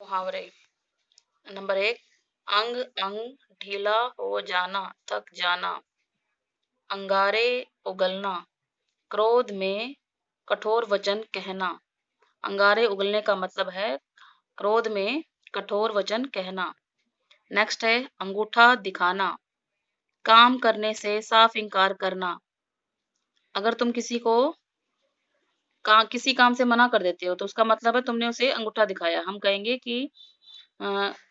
मुहावरे। नंबर 1, अंग अंग ढीला हो जाना, थक जाना, अंगारे उगलना, क्रोध में कठोर वचन कहना। अंगारे उगलने का मतलब है क्रोध में कठोर वचन कहना। नेक्स्ट है अंगूठा दिखाना, काम करने से साफ इनकार करना। अगर तुम किसी काम से मना कर देते हो तो उसका मतलब है तुमने उसे अंगूठा दिखाया। हम कहेंगे कि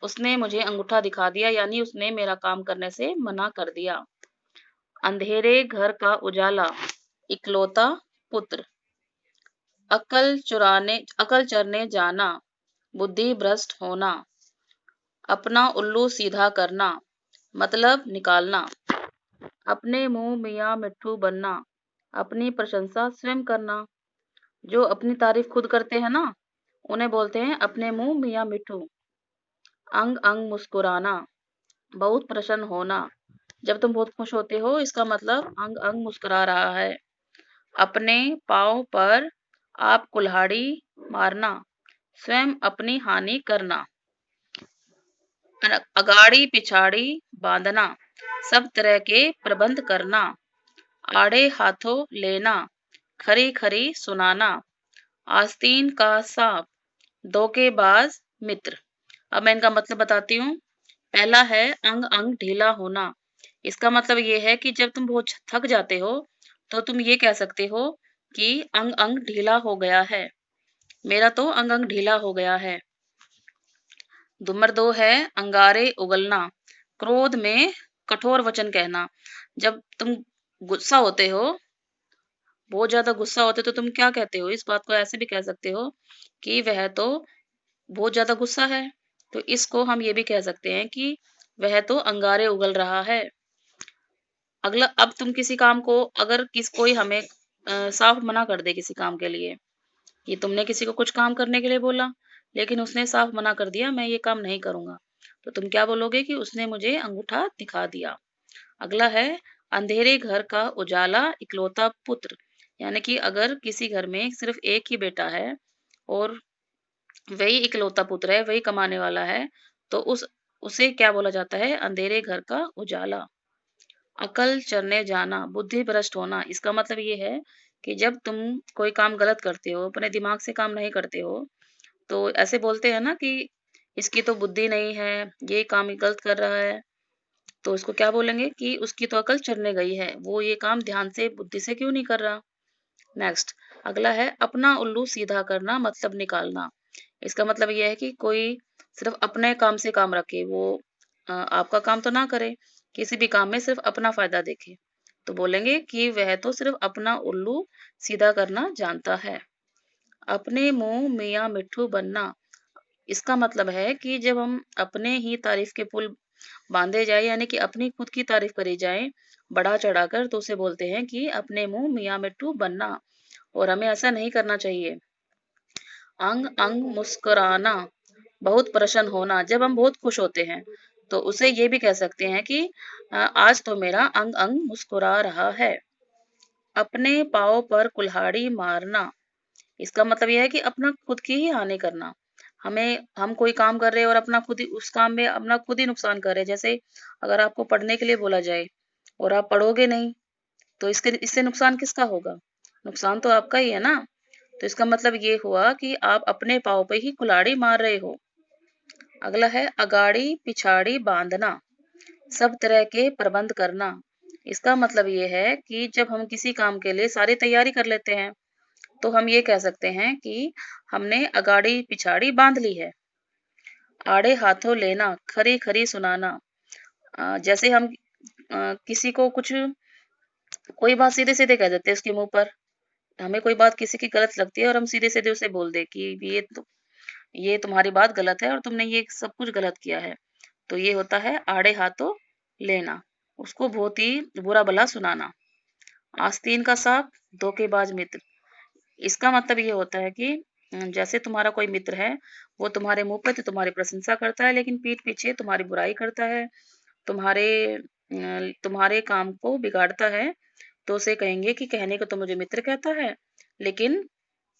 उसने मुझे अंगूठा दिखा दिया, यानी उसने मेरा काम करने से मना कर दिया। अंधेरे घर का उजाला, इकलौता पुत्र। अकल चरने जाना, बुद्धि भ्रष्ट होना। अपना उल्लू सीधा करना, मतलब निकालना। अपने मुंह मियाँ मिट्ठू बनना, अपनी प्रशंसा स्वयं करना। जो अपनी तारीफ खुद करते हैं ना, उन्हें बोलते हैं अपने मुंह मियाँ मिट्ठू। अंग अंग मुस्कुराना, बहुत प्रसन्न होना। जब तुम बहुत खुश होते हो, इसका मतलब अंग अंग मुस्कुरा रहा है। अपने पाँव पर आप कुल्हाड़ी मारना, स्वयं अपनी हानि करना। अगाड़ी पिछाड़ी बांधना, सब तरह के प्रबंध करना। आड़े हाथों लेना, खरी खरी सुनाना। आस्तीन का सांप, धोखेबाज मित्र। अब मैं इनका मतलब बताती हूँ। पहला है अंग अंग ढीला होना। इसका मतलब ये है कि जब तुम बहुत थक जाते हो तो तुम ये कह सकते हो कि अंग अंग ढीला हो गया है, मेरा तो अंग अंग ढीला हो गया है। नंबर 2 है अंगारे उगलना, क्रोध में कठोर वचन कहना। जब तुम गुस्सा होते हो, बहुत ज्यादा गुस्सा होते तो तुम क्या कहते हो? इस बात को ऐसे भी कह सकते हो कि वह तो बहुत ज्यादा गुस्सा है। तो इसको हम ये भी कह सकते हैं कि वह तो अंगारे उगल रहा है। अगला, अब तुम किसी काम को, अगर कोई हमें साफ मना कर दे किसी काम के लिए, ये तुमने किसी को कुछ काम करने के लिए बोला, लेकिन उसने साफ मना कर दिया मैं ये काम नहीं करूंगा, तो तुम क्या बोलोगे कि उसने मुझे अंगूठा दिखा दिया। अगला है अंधेरे घर का उजाला, इकलौता पुत्र। यानी कि अगर किसी घर में सिर्फ एक ही बेटा है और वही इकलौता पुत्र है, वही कमाने वाला है, तो उसे क्या बोला जाता है? अंधेरे घर का उजाला। अकल चरने जाना, बुद्धि भ्रष्ट होना। इसका मतलब ये है कि जब तुम कोई काम गलत करते हो, अपने दिमाग से काम नहीं करते हो, तो ऐसे बोलते हैं ना कि इसकी तो बुद्धि नहीं है, ये काम गलत कर रहा है, तो उसको क्या बोलेंगे कि उसकी तो अकल चरने गई है, वो ये काम ध्यान से बुद्धि से क्यों नहीं कर रहा। नेक्स्ट, अगला है अपना उल्लू सीधा करना, मतलब निकालना। इसका मतलब यह है कि कोई सिर्फ अपने काम से काम रखे, वो आपका काम तो ना करे, किसी भी काम में सिर्फ अपना फायदा देखे, तो बोलेंगे कि वह तो सिर्फ अपना उल्लू सीधा करना जानता है। अपने मुंह मियाँ मिट्ठू बनना। इसका मतलब है कि जब हम अपने ही तारीफ के पुल बांधे जाए, यानी कि अपनी खुद की तारीफ करी जाए बढ़ा चढ़ाकर, तो उसे बोलते हैं कि अपने मुंह मियाँ मिट्ठू बनना, और हमें ऐसा नहीं करना चाहिए। अंग अंग मुस्कुराना, बहुत प्रसन्न होना। जब हम बहुत खुश होते हैं तो उसे ये भी कह सकते हैं कि आज तो मेरा अंग अंग मुस्कुरा रहा है। अपने पाँव पर कुल्हाड़ी मारना। इसका मतलब यह है कि अपना खुद की ही हानि करना। हम कोई काम कर रहे हैं और अपना खुद ही उस काम में अपना खुद ही नुकसान कर रहे हैं। जैसे अगर आपको पढ़ने के लिए बोला जाए और आप पढ़ोगे नहीं, तो इससे नुकसान किसका होगा? नुकसान तो आपका ही है ना। तो इसका मतलब ये हुआ कि आप अपने पाँव पे ही कुल्हाड़ी मार रहे हो। अगला है अगाड़ी पिछाड़ी बांधना, सब तरह के प्रबंध करना। इसका मतलब ये है कि जब हम किसी काम के लिए सारी तैयारी कर लेते हैं, तो हम ये कह सकते हैं कि हमने अगाड़ी पिछाड़ी बांध ली है। आड़े हाथों लेना, खरी खरी सुनाना। जैसे हम किसी को कुछ कोई बात सीधे सीधे कह देते हैं उसके मुंह पर। हमें कोई बात किसी की गलत लगती है और हम सीधे सीधे उसे बोल दे कि ये तुम्हारी बात गलत है और तुमने ये सब कुछ गलत किया है, तो ये होता है आड़े हाथों लेना, उसको बहुत ही बुरा भला सुनाना। आस्तीन का सांप, धोखेबाज मित्र। इसका मतलब ये होता है कि जैसे तुम्हारा कोई मित्र है, वो तुम्हारे मुंह पे तो तुम्हारी प्रशंसा करता है, लेकिन पीठ पीछे तुम्हारी बुराई करता है, तुम्हारे काम को बिगाड़ता है, तो उसे कहेंगे कि कहने को तो मुझे मित्र कहता है, लेकिन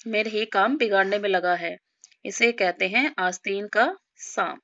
मेरे ही काम बिगाड़ने में लगा है। इसे कहते हैं आस्तीन का सांप।